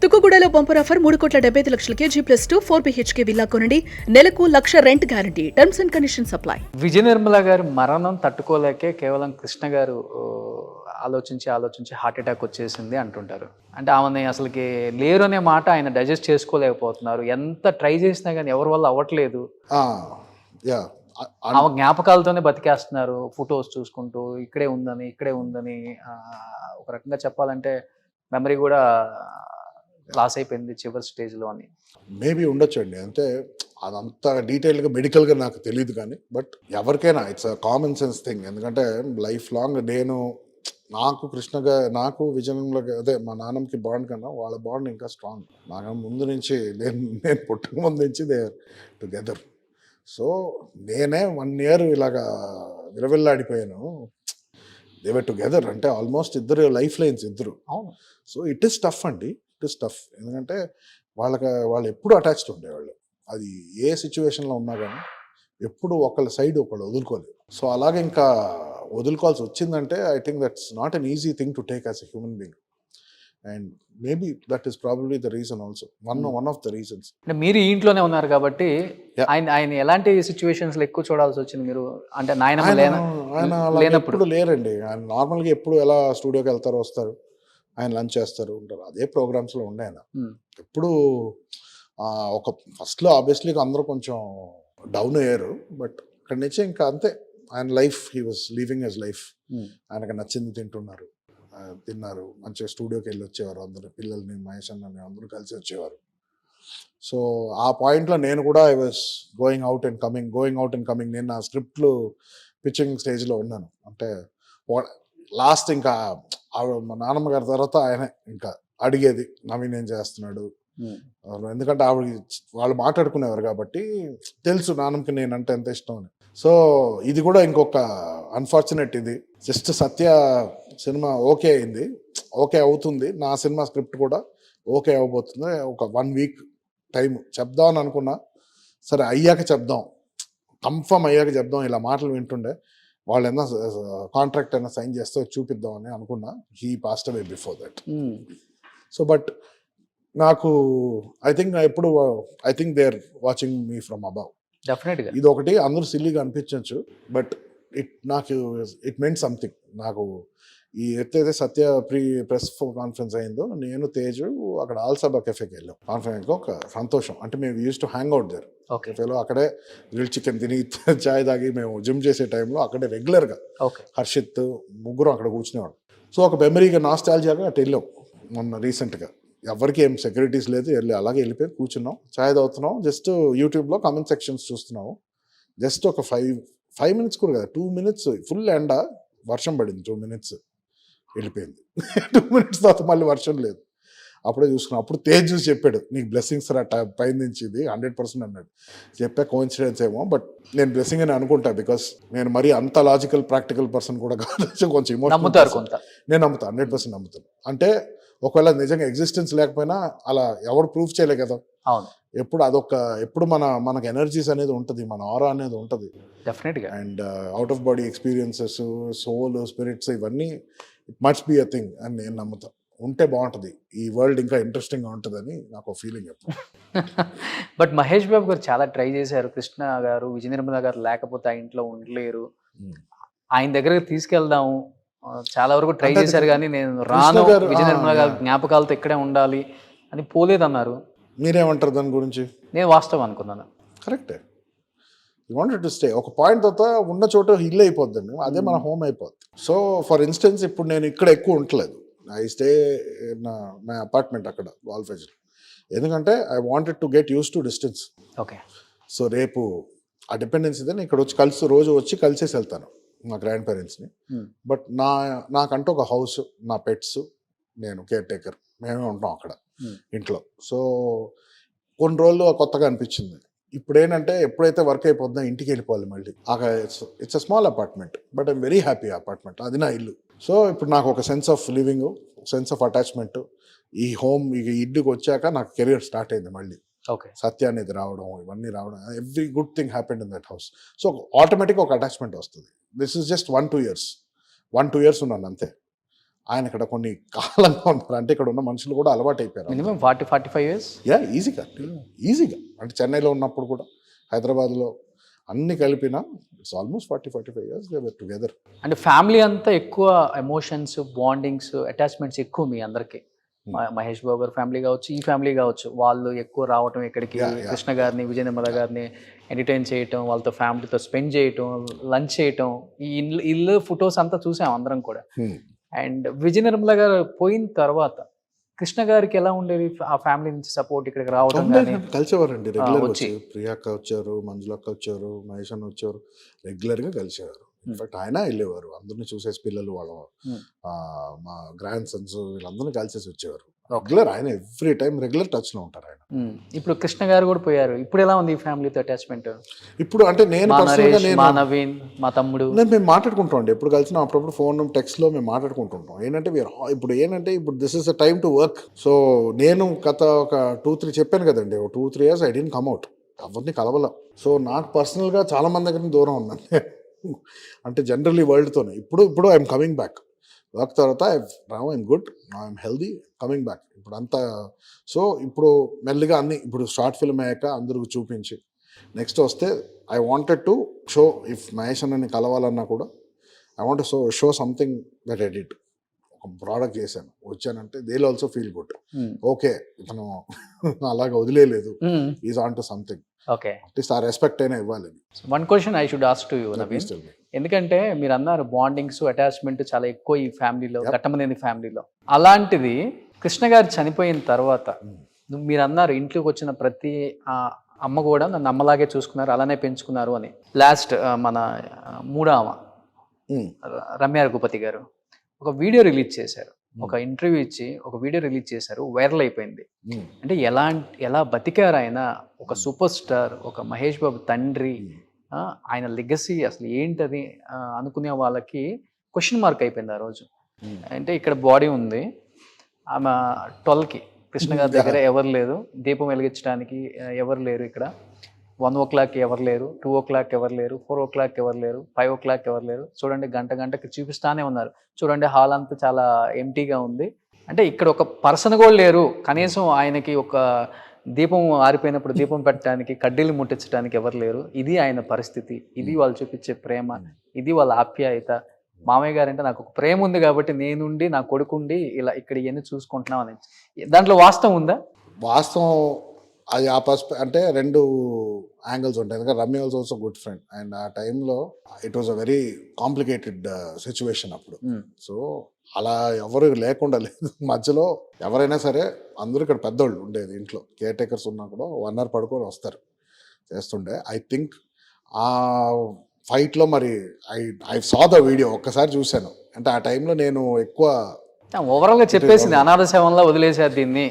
తుక్కుగూడలో bumper offer 3,75,00,000కే G+2 4 BHK villa కొనండి. నెలకు 1,00,000 rent guarantee. Terms and conditions apply. Vijaya Nirmala గారి మరణం తట్టుకోలేకే కేవలం కృష్ణ గారు ఆలోచించి హార్ట్ అటాక్ వచ్చేసింది అంటుంటారు. అంటే ఆమెని అసలుకి లేరు అనే మాట ఆయన డైజెస్ట్ చేసుకోలేకపోతున్నారు. ఎంత ట్రై చేసినా కానీ ఎవరి వల్ల అవ్వట్లేదు. ఆమె జ్ఞాపకాలతోనే బతికేస్తున్నారు. ఫొటోస్ చూసుకుంటూ ఇక్కడే ఉందని ఒక రకంగా చెప్పాలంటే మెమరీ కూడా లాస్ అయిపోయింది చివరి స్టేజ్లో అని. మేబీ ఉండొచ్చండి. అంటే అదంతా డీటెయిల్గా మెడికల్గా నాకు తెలియదు కానీ బట్ ఎవరికైనా it's a common sense thing. ఎందుకంటే లైఫ్ లాంగ్ నాకు విజయంలో అదే మా నాన్నకి బాండ్ కన్నా వాళ్ళ బాండ్ ఇంకా స్ట్రాంగ్. నాకు ముందు నుంచి నేను పుట్టక ముందు నుంచి దే టుగెదర్. సో నేనే 1 year ఇలాగా విరవిల్లాడిపోయాను. They were together. అంటే ఆల్మోస్ట్ ఇద్దరు లైఫ్ లైన్స్ ఇద్దరు. అవును. సో ఇట్ ఈస్ టఫ్ అండి. It is tough. ఎందుకంటే వాళ్ళు ఎప్పుడు అటాచ్డ్ ఉండేవాళ్ళు. అది ఏ సిచ్యువేషన్లో ఉన్నా కానీ ఎప్పుడు ఒకళ్ళ సైడ్ ఒకళ్ళు వదులుకోలేదు. సో అలాగే ఇంకా వదులుకోవాల్సి వచ్చిందంటే I think that's not an easy thing to take as a human being. And maybe that is probably the reason also one of the reasons. అంటే మీరు ఈ ఇంట్లోనే ఉన్నారు కాబట్టి ఆయన ఎలాంటి సిచ్యువేషన్స్లో ఎక్కువ చూడాల్సి వచ్చింది మీరు? అంటే ఆయన ఎప్పుడు లేరండి. ఆయన నార్మల్గా ఎప్పుడు ఎలా స్టూడియోకి వెళ్తారో వస్తారు, ఆయన లంచ్ చేస్తారు ఉంటారు. అదే ప్రోగ్రామ్స్లో ఉండే ఆయన ఎప్పుడు. ఒక ఫస్ట్లో ఆబ్వియస్లీ అందరూ కొంచెం డౌన్ అయ్యారు. బట్ అక్కడి నుంచి ఇంకా అంతే ఆయన life he was living his life. ఆయనకు నచ్చింది తిన్నారు, మంచిగా స్టూడియోకి వెళ్ళి వచ్చేవారు. అందరూ పిల్లల్ని మహేష్ అన్నని అందరూ కలిసి వచ్చేవారు. సో ఆ పాయింట్లో నేను కూడా I was going out and coming. నేను నా స్క్రిప్ట్లు పిచ్చింగ్ స్టేజ్లో ఉన్నాను. అంటే లాస్ట్ ఇంకా మా నాన్నమ్మ గారి తర్వాత ఆయన ఇంకా అడిగేది నవీన్ ఏం చేస్తున్నాడు. ఎందుకంటే వాళ్ళు మాట్లాడుకునేవారు కాబట్టి తెలుసు నాన్నమ్మకి నేనంటే ఎంత ఇష్టం అని. సో ఇది కూడా ఇంకొక అన్ఫార్చునేట్. ఇది జస్ట్ సత్య సినిమా ఓకే అయింది, ఓకే అవుతుంది. నా సినిమా స్క్రిప్ట్ కూడా ఓకే అవ్వబోతుంది. ఒక 1 week టైం చెప్దామని అనుకున్నా. సరే అయ్యాక చెప్దాం, కన్ఫర్మ్ అయ్యాక చెప్దాం. ఇలా మాటలు వింటుండే వాళ్ళు ఏమన్నా కాంట్రాక్ట్ అయినా సైన్ చేస్తే చూపిద్దామని అనుకున్నా. He passed away before that. So but నాకు I think they are watching me from above. డెఫినెట్గా ఇది ఒకటి అందరూ సిల్లీగా అనిపించవచ్చు. But it meant something. నాకు ఈ ఎత్తైతే సత్య ప్రెస్ కాన్ఫరెన్స్ అయిందో నేను తేజు అక్కడ ఆల్సబా కెఫేకి వెళ్ళాం. కాన్ఫరెన్స్లో ఒక సంతోషం. అంటే మేము used to hang out there కెఫేలో. అక్కడే గ్రిల్ చికెన్ తిని చాయ్ తాగి మేము జిమ్ చేసే టైంలో అక్కడే రెగ్యులర్గా హర్షిత్ ముగ్గురు అక్కడ కూర్చునేవాడు. సో ఒక మెమరీగా నాస్టాల్జియాగా అటు వెళ్ళాం మొన్న రీసెంట్గా. ఎవరికి ఏం సెక్యూరిటీస్ లేదు, అలాగే వెళ్ళిపోయి కూర్చున్నాం, చాయ్ తాగుతున్నాం. జస్ట్ యూట్యూబ్లో కామెంట్ సెక్షన్స్ చూస్తున్నాము. జస్ట్ ఒక 5 minutes కూడా కదా, 2 minutes ఫుల్ ఎండ, వర్షం పడింది. 2 minutes వెళ్ళిపోయింది. 2 minutes తర్వాత మళ్ళీ వర్షం లేదు. అప్పుడే చూసుకున్నాం. అప్పుడు తేజ్ చూసి చెప్పాడు, నీకు బ్లెస్సింగ్స్ పై నుంచి ఇది 100% అన్నాడు. చెప్పా కోఇన్సిడెన్స్ ఏమో, బట్ నేను బ్లెస్సింగ్ అని అనుకుంటా. బికాస్ నేను మరీ అంత లాజికల్ ప్రాక్టికల్ పర్సన్ కూడా కాదు, కొంచెం ఇమోషనల్. నేను నమ్ముతా, 100% నమ్ముతాను. అంటే ఒకవేళ నిజంగా ఎగ్జిస్టెన్స్ లేకపోయినా అలా ఎవరు ప్రూఫ్ చేయలే కదా. ఎప్పుడు మనకు ఎనర్జీస్ అనేది ఉంటుంది, మన ఆరా అనేది ఉంటుంది డెఫినెట్గా. And out of body experiences, soul, spirits, ఇవన్నీ it must be a thing అని నేను నమ్ముతా. ఉంటే బాగుంటుంది, ఈ వరల్డ్ ఇంకా ఇంట్రెస్టింగ్గా ఉంటుందని నాకు ఫీలింగ్ ఎప్పుడు. బట్ మహేష్ బాబు గారు చాలా ట్రై చేశారు. కృష్ణ గారు, విజయ నిర్మల గారు లేకపోతే ఆ ఇంట్లో ఉండలేరు, ఆయన దగ్గరకు తీసుకెళ్దాము, చాలా వరకు ట్రై చేశారు. కానీ నేను రాను, విజయ నిర్మల గారు జ్ఞాపకాలతో ఇక్కడే ఉండాలి అని పోలేదన్నారు. మీరేమంటారు దాని గురించి? నేను వాస్తవం అనుకున్నాను. కరెక్టే. You wanted to stay. ఒక పాయింట్ తర్వాత ఉన్న చోట ఇల్లు అయిపోద్దండి, అదే మన హోమ్ అయిపోద్ది. సో ఫర్ ఇన్స్టెన్స్ ఇప్పుడు నేను ఇక్కడ ఎక్కువ ఉండలేదు. ఐ స్టే మై అపార్ట్మెంట్ అక్కడ వాల్ఫేజ్. ఎందుకంటే I wanted to get use to distance. Okay. So రేపు ఆ డిపెండెన్సీ నేను ఇక్కడ వచ్చి రోజు వచ్చి కలిసేసి వెళ్తాను మా గ్రాండ్ పేరెంట్స్ని. బట్ నాకంటూ ఒక హౌస్, నా పెట్స్, నేను కేర్ టేకర్, మేమే ఉంటాం అక్కడ ఇంట్లో. సో కొన్ని రోజులు కొత్తగా అనిపించింది. ఇప్పుడు ఏంటంటే ఎప్పుడైతే వర్క్ అయిపోతుందో ఇంటికి వెళ్ళిపోవాలి మళ్ళీ. It's a small apartment but I'm very happy apartment, అది నా ఇల్లు. సో ఇప్పుడు నాకు ఒక sense of living, sense of attachment. ఈ హోమ్ ఇంటికి వచ్చాక నాకు కెరియర్ స్టార్ట్ అయింది మళ్ళీ. సత్య అనేది రావడం, ఇవన్నీ రావడం, every good thing happened in that house. So ఆటోమేటిక్గా ఒక అటాచ్మెంట్ వస్తుంది. దిస్ ఇస్ జస్ట్ 1-2 years ఉన్నాను అంతే. ఆయన ఇక్కడ కొన్ని కాలంగా ఉన్నారు, అంటే ఇక్కడ ఉన్న మనుషులు కూడా అలవాటు అయిపోయారు. Minimum 40-45 years. ఈజీగా అంటే చెన్నైలో ఉన్నప్పుడు కూడా, హైదరాబాద్లో అన్ని కలిపిన it's almost 40-45 years they were together. అంటే ఫ్యామిలీ అంతా ఎక్కువ ఎమోషన్స్, బాండింగ్స్, అటాచ్మెంట్స్ ఎక్కువ మీ అందరికి. మహేష్ బాబు గారు ఫ్యామిలీ కావచ్చు, ఈ ఫ్యామిలీ కావచ్చు, వాళ్ళు ఎక్కువ రావటం ఇక్కడికి, కృష్ణ గారిని, విజయ నిర్మల గారిని ఎంటర్టైన్ చేయటం, వాళ్ళతో ఫ్యామిలీతో స్పెండ్ చేయటం, లంచ్ చేయటం, ఈ ఇల్లు ఫొటోస్ అంతా చూసాం అందరం కూడా. అండ్ విజయ నిర్మల గారు పోయిన తర్వాత కృష్ణ గారికి ఎలా ఉండేది ఆ ఫ్యామిలీ నుంచి సపోర్ట్ ఇక్కడికి రావడం కానీ? కలిసేవారండి రెగ్యులర్ వచ్చి, ప్రియాక్క వచ్చారు, మంజులక్క వచ్చారు, మహేష్ అన్న వచ్చారు, రెగ్యులర్గా కలిసేవారు. ఇన్ఫాక్ట్ ఆయన వెళ్ళేవారు, అందరినీ చూసేసి పిల్లలు వాళ్ళ మా గ్రాండ్ సన్స్ వీళ్ళందరినీ కలిసేసి వచ్చేవారు. రెగ్యులర్ ఆయన ఎవ్రీ టైం రెగ్యులర్ టచ్ లో ఉంటారు ఆయన. ఇప్పుడు కృష్ణ గారు కూడా పోయారు, ఇప్పుడు ఎలా ఉంది ఈ ఫ్యామిలీతో అటాచ్మెంట్? ఇప్పుడు అంటే నేను మా నవీన్, మా తమ్ముడు, మేము మాట్లాడుకుంటాం అండి, ఎప్పుడు కలిసినా అప్పుడప్పుడు ఫోన్ టెక్స్ట్ లో మేము మాట్లాడుకుంటుంటాం. ఏంటంటే ఇప్పుడు this is the time to work. So నేను గత ఒక 2-3 చెప్పాను కదండి, 2-3 years I didn't come out, ఎవరిని కలవల. సో నాకు పర్సనల్గా చాలా మంది దగ్గర దూరం ఉన్నాను అంటే జనరల్లీ వరల్డ్తోనే. ఇప్పుడు ఐఎమ్ కమింగ్ బ్యాక్ వర్క్ తర్వాత. I'm good, I'm healthy, coming back ఇప్పుడు అంతా. సో ఇప్పుడు మెల్లిగా అన్ని ఇప్పుడు షార్ట్ ఫిల్మ్ అయ్యాక అందరికి చూపించి నెక్స్ట్ వస్తే I wanted to show, if Mahesh అన్నని కలవాలన్నా కూడా I want show something that I did. ఒక ప్రోడక్ట్ చేశాను, వచ్చానంటే they will also feel good. Okay ఇతను అలాగే వదిలేదు, is on to something. Okay, at least ఆ రెస్పెక్ట్ అయినా ఇవ్వాలి. One question I should ask to you Naveen, ఎందుకంటే మీరు అన్నారు బాండింగ్స్, అటాచ్మెంట్ చాలా ఎక్కువ ఈ ఫ్యామిలీలో, ఘట్టమనేని ఫ్యామిలీలో. అలాంటిది కృష్ణ గారు చనిపోయిన తర్వాత మీరు అన్నారు ఇంట్లోకి వచ్చిన ప్రతి అమ్మ కూడా నన్ను అమ్మలాగే చూసుకున్నారు, అలానే పెంచుకున్నారు అని. లాస్ట్ మన మూడో అమ్మ రమ్య రఘుపతి గారు ఒక వీడియో రిలీజ్ చేశారు, ఒక ఇంటర్వ్యూ ఇచ్చి ఒక వీడియో రిలీజ్ చేశారు, వైరల్ అయిపోయింది. అంటే ఎలా బతికారు ఆయన, ఒక సూపర్ స్టార్, ఒక మహేష్ బాబు తండ్రి, ఆయన లెగసీ అసలు ఏంటది అనుకునే వాళ్ళకి క్వశ్చన్ మార్క్ అయిపోయింది ఆ రోజు. అంటే ఇక్కడ బాడీ ఉంది, ఆమె 12కి కృష్ణ గారి దగ్గర ఎవరు లేరు, దీపం వెలిగించడానికి ఎవరు లేరు, ఇక్కడ 1 o'clock ఎవరు లేరు, 2 o'clock ఎవరు లేరు, 4 o'clock ఎవరు లేరు, 5 o'clock ఎవరు లేరు. చూడండి గంటకి చూపిస్తానే ఉన్నారు, చూడండి హాల్ అంతా చాలా ఎంటీగా ఉంది. అంటే ఇక్కడ ఒక పర్సన్ కూడా లేరు, కనీసం ఆయనకి ఒక దీపం ఆరిపోయినప్పుడు దీపం పెట్టడానికి, కడ్డీలు ముట్టించడానికి ఎవరు లేరు. ఇది ఆయన పరిస్థితి, ఇది వాళ్ళు చూపించే ప్రేమ, ఇది వాళ్ళ ఆప్యాయత. మామయ్య గారు అంటే నాకు ఒక ప్రేమ ఉంది కాబట్టి నేనుండి నా కొడుకుండి ఇలా ఇక్కడ ఇవన్నీ చూసుకుంటున్నాం అని. దాంట్లో వాస్తవం ఉందా? వాస్తవం అది అంటే 2 యాంగిల్స్ ఉంటాయి. ఎందుకంటే Ramya was also good friend, and ఆ టైంలో it was a very complicated situation అప్పుడు. సో అలా ఎవరు లేకుండా లేదు, మధ్యలో ఎవరైనా సరే అందరూ ఇక్కడ పెద్దోళ్ళు ఉండేది, ఇంట్లో కేర్ టేకర్స్ ఉన్నా కూడా 1 hour పడుకొని వస్తారు చేస్తుండే. ఐ థింక్ ఆ ఫైట్లో మరి ఐ సా ద వీడియో, ఒక్కసారి చూశాను. అంటే ఆ టైంలో నేను ఎక్కువ ఓవరాల్గా చెప్పేసింది అనాథ శవంలా వదిలేశారు దీన్ని,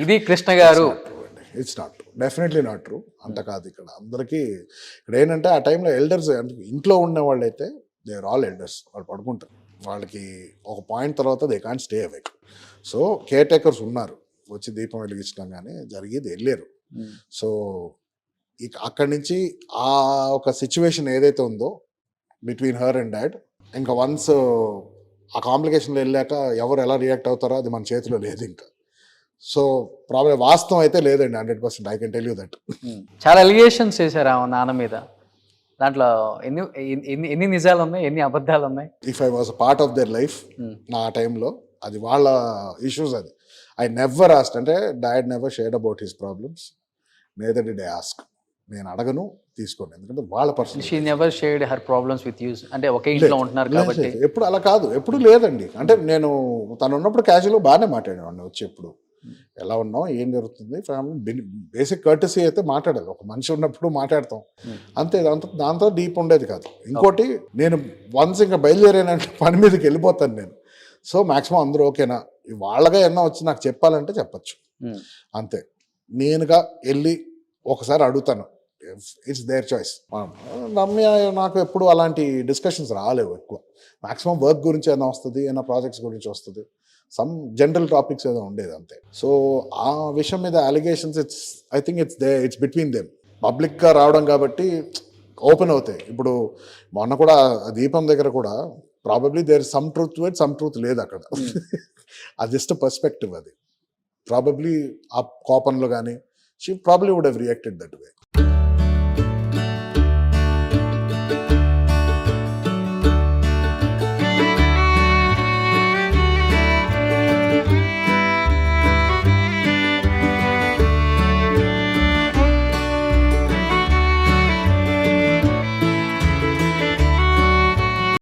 ఇది కృష్ణ గారు. It's not true, definitely not true. అంత కాదు. ఇక్కడ అందరికీ ఇక్కడ ఏంటంటే ఆ టైంలో ఎల్డర్స్ ఇంట్లో ఉన్న వాళ్ళు అయితే దే ఆర్ ఆల్ ఎల్డర్స్, వాళ్ళు పడుకుంటారు, వాళ్ళకి ఒక పాయింట్ తర్వాత they can't stay awake. So caretakers ఉన్నారు, వచ్చి దీపం వెలిగించడం కానీ జరిగేది వెళ్ళారు. సో ఇక అక్కడి నుంచి ఆ ఒక సిచ్యువేషన్ ఏదైతే ఉందో బిట్వీన్ హర్ అండ్ డాడ్, ఇంకా వన్స్ ఆ కాంప్లికేషన్లో వెళ్ళాక ఎవరు ఎలా రియాక్ట్ అవుతారో అది మన చేతిలో లేదు ఇంకా. సో ప్రాబ్లం వాస్తవం అయితే లేదండి, 100%. I can tell you that. చాలా ఎలిగేషన్స్ చేశారు ఆ నాన్న మీద, దాంట్లో ఎన్ని నిజాలు ఉన్నాయి, ఎన్ని అబద్ధాలు ఉన్నాయి? If I was a part of their life నా టైంలో, అది వాళ్ళ ఇష్యూస్. అది ఐ నెవర్ ఆస్క్డ్, అంటే dad never shared about his problems, neither did I ask. నేను అడగను, తీసుకోండి, ఎందుకంటే వాళ్ళ personal. She never shared her problems with you, అంటే ఒకే ఇంట్లో ఉంటున్నారు కాబట్టి. ఎప్పుడు అలా కాదు, ఎప్పుడు లేదండి. అంటే నేను తను ఉన్నప్పుడు క్యాజువల్గా బాగానే మాట్లాడేవాడిని, వచ్చి ఎప్పుడు ఎలా ఉన్నావు, ఏం జరుగుతుంది, ఫ్యామిలీ బేసిక్ కర్టసీ అయితే మాట్లాడాలి. ఒక మనిషి ఉన్నప్పుడు మాట్లాడతాం అంతే, దాంతో డీప్ ఉండేది కాదు. ఇంకోటి, నేను వన్స్ ఇంకా బయలుదేరానంటే పని మీదకి వెళ్ళిపోతాను నేను. సో మాక్సిమం అందరూ ఓకేనా, వాళ్ళగా ఏమన్నా వచ్చి నాకు చెప్పాలంటే చెప్పచ్చు, అంతే. నేనుగా వెళ్ళి ఒకసారి అడుగుతాను, ఇట్స్ దేర్ చాయిస్. రమ్య నాకు ఎప్పుడు అలాంటి డిస్కషన్స్ రాలేవు ఎక్కువ. మాక్సిమం వర్క్ గురించి ఏమైనా వస్తుంది, ఏమైనా ప్రాజెక్ట్స్ గురించి వస్తుంది, సమ్ జనరల్ టాపిక్స్ ఏదో ఉండేది అంతే. సో ఆ విషయం మీద allegations I think it's between them. పబ్లిక్గా రావడం కాబట్టి ఓపెన్ అవుతాయి. ఇప్పుడు మొన్న కూడా దీపం దగ్గర కూడా probably there some truth to it, some truth లేదు అక్కడ. అది జస్ట్ పర్స్పెక్టివ్ అది. ప్రాబబ్లీ ఆ కోపంలో కానీ she probably would have reacted that way.